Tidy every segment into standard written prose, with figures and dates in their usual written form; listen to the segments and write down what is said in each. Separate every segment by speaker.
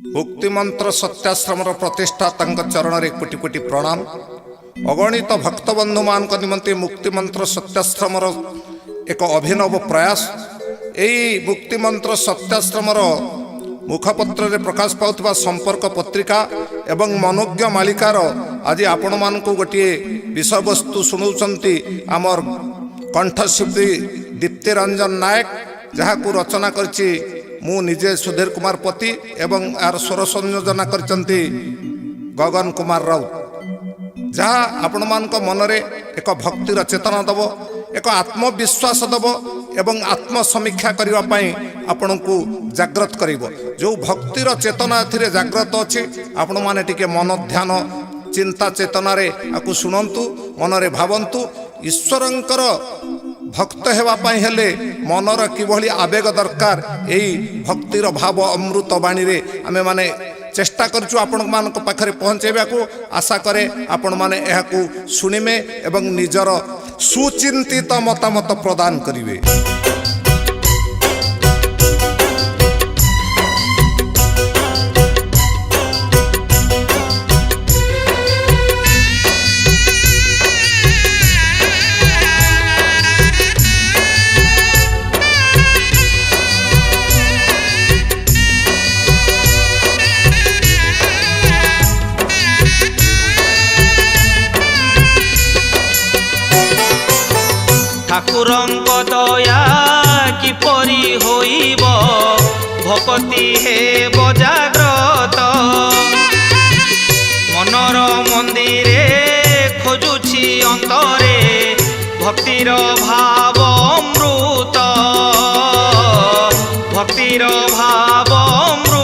Speaker 1: मुक्तिमंत्र सत्याश्रम प्रतिष्ठा चरण में कोटि कोटि प्रणाम। अगणित भक्तबंधु मान निमंते मुक्तिमंत्र सत्याश्रम एक अभिनव प्रयास। यही मुक्तिमंत्र सत्याश्रम मुखपत्र रे प्रकाश पाउथबा संपर्क पत्रिका एवं मनोज्ञ मालिकार आज आपण मानकु गोटे विषय वस्तु सुनाउछंती आमर कंठशिल्पी दीप्ति रंजन नायक, जहाँ को रचना करछि मु निजे सुधीर कुमार पति एवं यार स्वर संयोजना करछंती गगन कुमार राउत, जहाँ आपण मानक मनरे एक भक्तिर चेतना दब, एक आत्मविश्वास दब एवं आत्मसमीक्षा करने पाई आपण को जागृत करिवो। जो भक्तिर चेतना एथिरे जागृत अछि आपण माने टिके मन ध्यान चिंता चेतना रे आकु सुनंतु, मनरे भावंतु। ईश्वरंकर भक्त हेवा पाई हेले मनर किभली आवेग दरकार, यही भक्तिर भाव अमृत बाणी रे आमे माने चेष्टा करछु आपण मानक पाखरे पहुंचेबा को। आशा करे आपण माने एहाकू सुनिमे एवं निजर सुचिंतित मतामत प्रदान करिवे।
Speaker 2: ठाकुरंक दया किपरि होइब, भक्ति हेब जाग्रत। मनर मंदिरे खोजुछि अंतरे, भक्तिर भाव अमृत, भक्तिर भाव अमृत।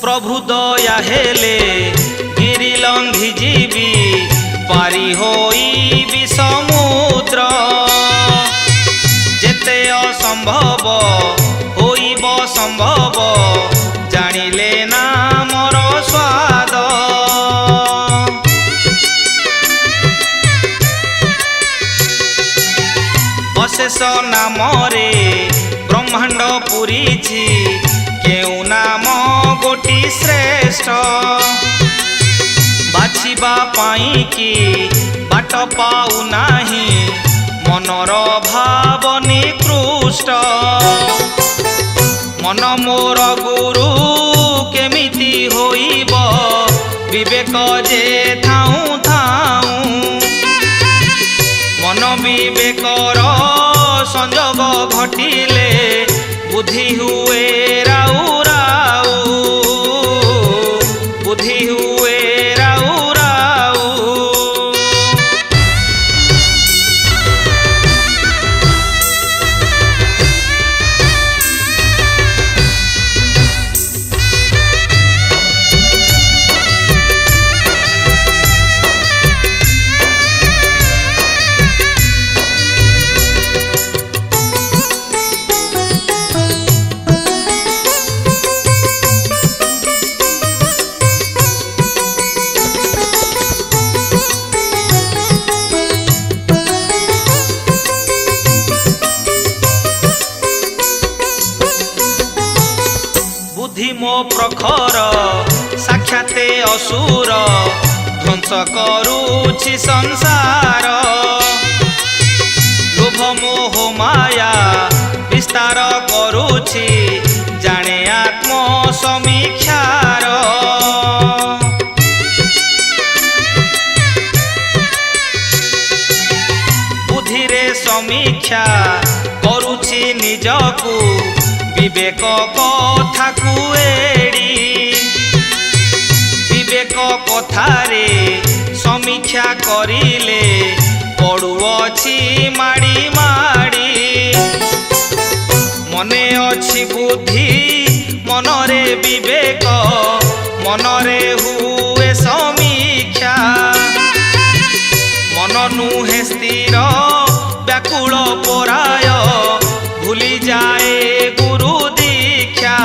Speaker 2: प्रभु दया हेले गिरि लंघि जीवी, पारी होई समुद्र। जेते असंभव होइब संभव, जानिले ना मोर स्वाद। अशेष नामरे ब्रह्मांड पुरीछि, केउ नाम गोटी श्रेष्ठ। बाछिबा पाई कि बाट पाउ नाही, मनर भाव निकृष्ट। मन मोर गुरु केमिति होइब, विवेक जे थाऊ थाऊ। मन विवेकर संजोग घटिले, बुद्धि हुए राउ राउ, बुद्धि हुए राउ राउ। बुद्धि मो प्रखर साक्षाते असुर, ध्वंस करुछि संसार। लोभ मोह माया विस्तार करुछि, जाने आत्म समीक्षार। बुद्धि रे समीक्षा करुछि निजकु, विवेक कथा कुएड़ी। विवेक कथारे ସମୀକ୍ଷା କରିଲେ ପଡ଼ୁଅଛି ମାଡ଼ି ମାଡ଼ି। ମନେ ଅଛି ବୁଦ୍ଧି ମନରେ ବିବେକ ମନରେ ହୁଏ ସମୀକ୍ଷା। ମନ ନୁହେଁ ସ୍ଥିର ବ୍ୟାକୁଳ ପରାୟ ଭୁଲିଯାଏ ଗୁରୁ ଦୀକ୍ଷା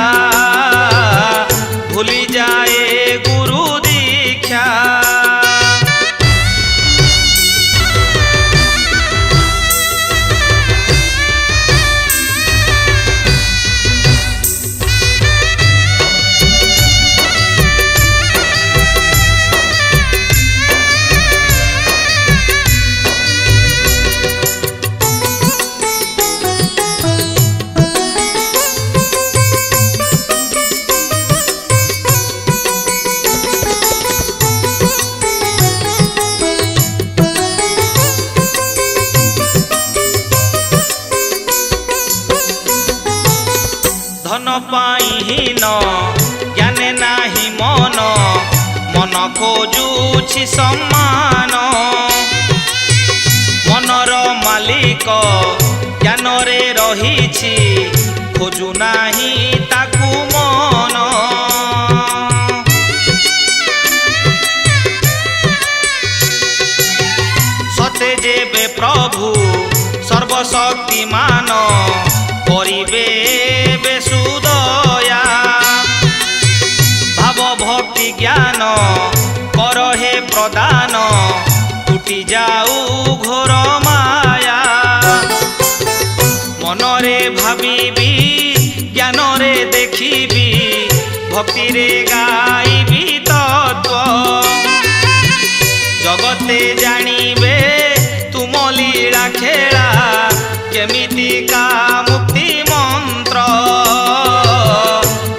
Speaker 2: ଭୁଲିଯାଏ ଗୁରୁ ଦୀକ୍ଷା। ଧନ ପାଇଁ ହୀନ ଜ୍ଞାନେ ନାହିଁ ମନ ମନ ଖୋଜୁଛି ସମ୍ମାନ। ମନର ମାଲିକ ଜ୍ଞାନରେ ରହିଛି ଖୋଜୁ ନାହିଁ ତାକୁ ମନ। ସତେ ଯେବେ ପ୍ରଭୁ ସର୍ବଶକ୍ତିମାନ କରିବେ ବେସୁଦୟା। ଭାବ ଭକ୍ତି ଜ୍ଞାନ କର ହେ ପ୍ରଦାନ ଟୁଟି ଯାଉ ଘୋର ମାୟା। ମନରେ ଭାବିବି ଜ୍ଞାନରେ ଦେଖିବି ଭକ୍ତିରେ ଗାଇବି ତତ୍ତ୍ୱ। ଜଗତେ ଜାଣିବେ ତୁମ ଲୀଳା ଖେଳା କେମିତିକା ମୁକ୍ତି ମନ୍ତ୍ର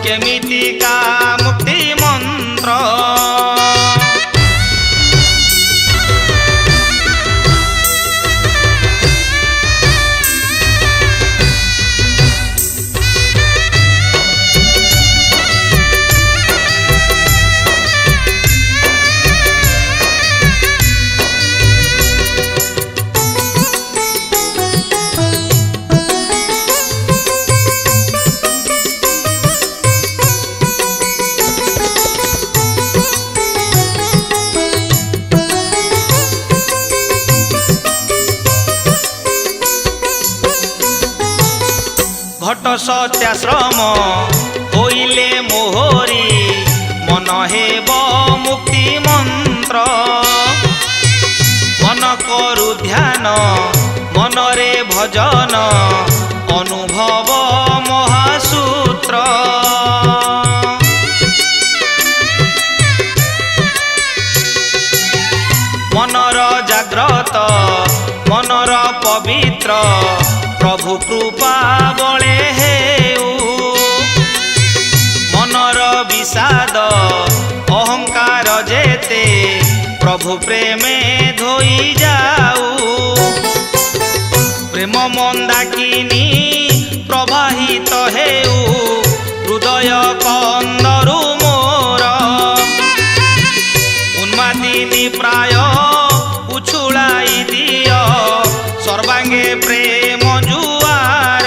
Speaker 2: କେମିତିକା ମୁକ୍ତି ମନ୍ତ୍ର। ঘট সত্যাশ্রম হইলে মোহরি মন হেব মুক্তি মন্ত্র। মন করু ধ্যান মনরে ভজন অনুভব মহাসূত্র। মনর জাগ্রত মনর পবিত্র প্রভু কৃপা বলে হেউ। মনর বিষাদ অহংকার যেতে প্রভু প্রেমে ধোই যাও। প্রেম মন্দাকিনী প্রবাহিত হেউ হৃদয় কন্দরু মোর। উন্মাদিনী প্রায় উছুড়াই দিয় সর্বাঙ্গে প্রেম জুয়ার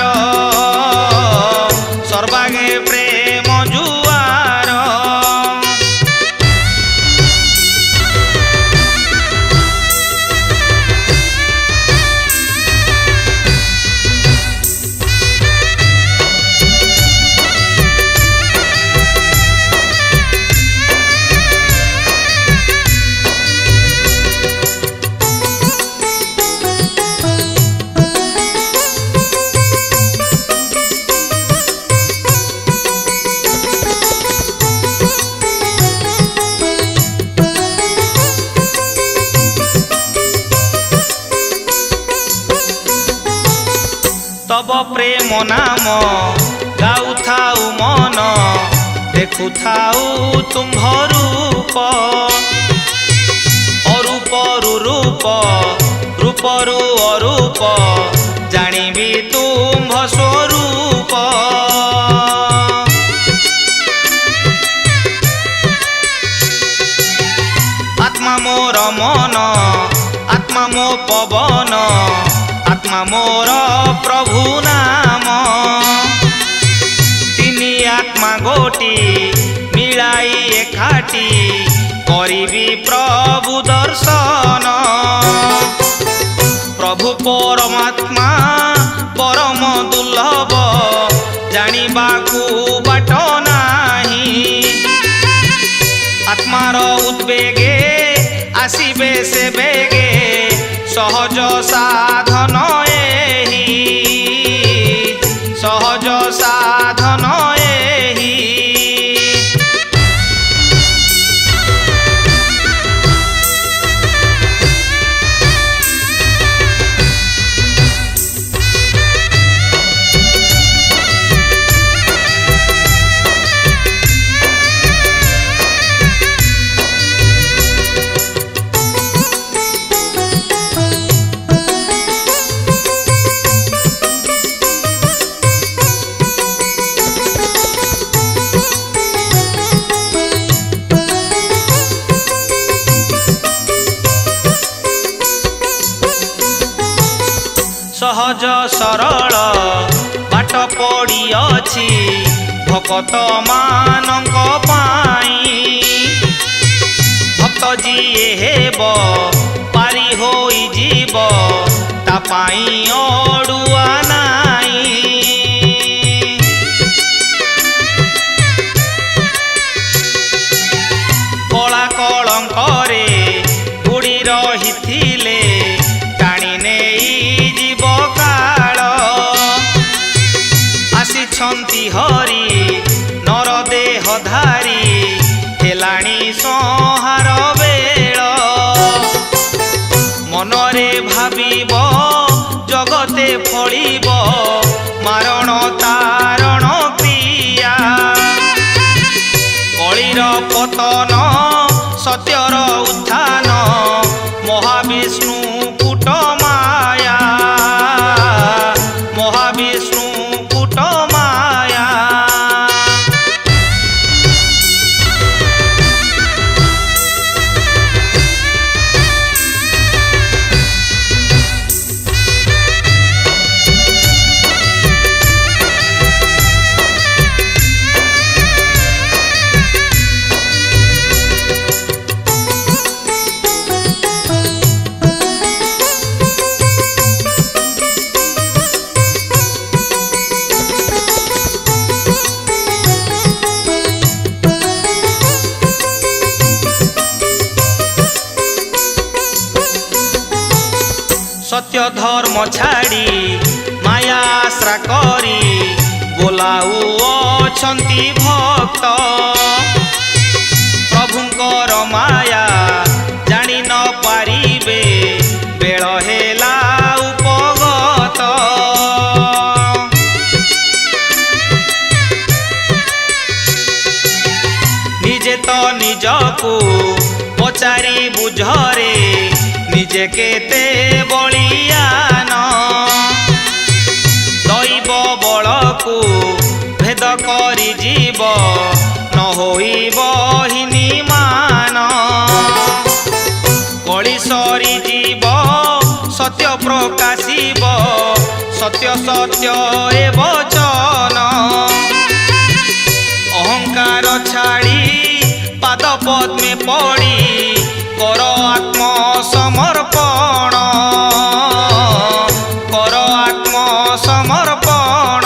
Speaker 2: সর্বাঙ্গে প্রেম জুয়ার। তব প্রেম নাম গাউথাউ মন দেখুথাউ তুম্ভ রূপ। অরূপরু রূপ রূপরু অরূপ জানিবি তুম্ভ স্বরূপ। আত্মা মোর ପବନ ଆତ୍ମା ମୋ ପବନ ଆତ୍ମା ମୋର ପ୍ରଭୁ ନାମ। ତିନି ଆତ୍ମା ଗୋଟି ମିଳାଇ ଏକାଠି କରିବି ପ୍ରଭୁ ଦର୍ଶନ। ପ୍ରଭୁ ପରମାତ୍ମା ପରମ ଦୁର୍ଲଭ ଜାଣିବାକୁ ବାଟ ନାହିଁ। ଆତ୍ମାର ଉଦ୍ବେଗେ ଆସିବେ ସେ ବେଗେ ସହଜ ସାଧନ ଏହି ସହଜ ସାଧନ ଏହି। ସହଜ ସରଳ ବାଟ ପଡ଼ିଅଛି ଭକତ ମାନଙ୍କ ପାଇଁ। ଭକ୍ତ ଯିଏ ହେବ ପାରି ହୋଇଯିବ ତା ପାଇଁ ଅଡ଼ୁଆ ନାହିଁ। କଳା କଳଙ୍କରେ ବୁଡ଼ି ରହିଥିଲେ ଟାଣି ନେଇ ଆସିଛନ୍ତି ହରି ନର ଦେହ ଧାରି ହେଲାଣି ସଂହାର ବେଳ। ମନରେ ଭାବିବ ଜଗତେ ଫଳିବ ମାରଣ ତାରଣ କ୍ରିୟା। କଳିର ପତନ ସତ୍ୟର ଉତ୍ଥାନ ମହାବିଷ୍ଣୁ କୂଟ ମାୟା ମହାବିଷ୍ଣୁ କୂଟ ମାୟା। ସତ୍ୟ ଧର୍ମ ଛାଡ଼ି ମାୟା ଆଶ୍ରା କରି ବୋଲାଉଅଛନ୍ତି ଭକ୍ତ। ପ୍ରଭୁଙ୍କର ମାୟା ଜାଣି ନ ପାରିବେ ବେଳ ହେଲା ଉପଗତ। ନିଜେ ତ ନିଜକୁ ପଚାରି ବୁଝରେ ନିଜେ କେତେ ବଳିୟାନ। ଦୈବ ବଳକୁ ଭେଦ କରି ଯିବ ନ ହୋଇବ ହିନିମାନ। କଳି ସରି ଯିବ ସତ୍ୟ ପ୍ରକାଶିବ ସତ୍ୟ ସତ୍ୟ ଏ ବଚନ। ଅହଙ୍କାର ଛାଡ଼ି ପାଦ ପଦ୍ମେ ପଡ଼ି କର ଆତ୍ମ ସମର୍ପଣ କର ଆତ୍ମ ସମର୍ପଣ।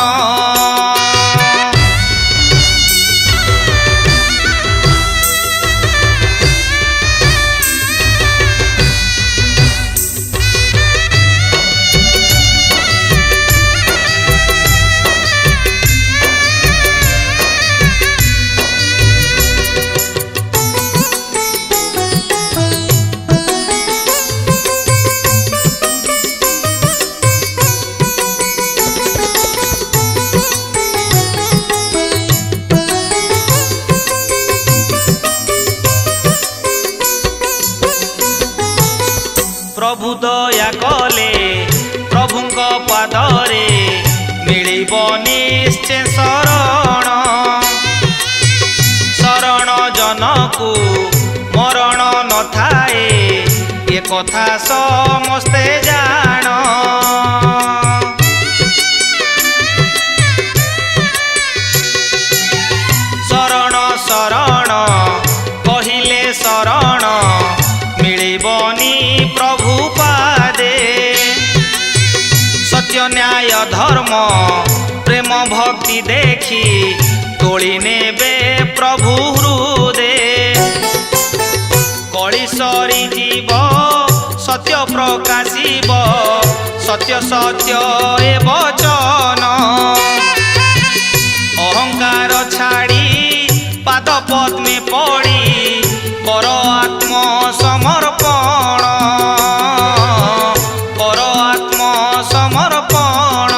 Speaker 2: प्रभु दया कले प्रभुଙ୍କ पादरे मिलिब निश्चय शरण। शरण जनकु मरण न थाए କଥା ସମସ୍ତେ ଜାଣ। ଶରଣ ଶରଣ କହିଲେ ଶରଣ ମିଳିବନି ପ୍ରଭୁ ପାଦେ। ସତ୍ୟ ନ୍ୟାୟ ଧର୍ମ ପ୍ରେମ ଭକ୍ତି ଦେଖି ତୋଳି ନେବେ ପ୍ରଭୁ ହୃଦେ। କଳି ସରିଯିବ ସତ୍ୟ ପ୍ରକାଶିବ, ସତ୍ୟ ସତ୍ୟ ଏ ବଚନ। ଅହଙ୍କାର ଛାଡ଼ି ପାଦ ପଦ୍ମେ ପଡ଼ି କର ଆତ୍ମ ସମର୍ପଣ, କର ଆତ୍ମ ସମର୍ପଣ।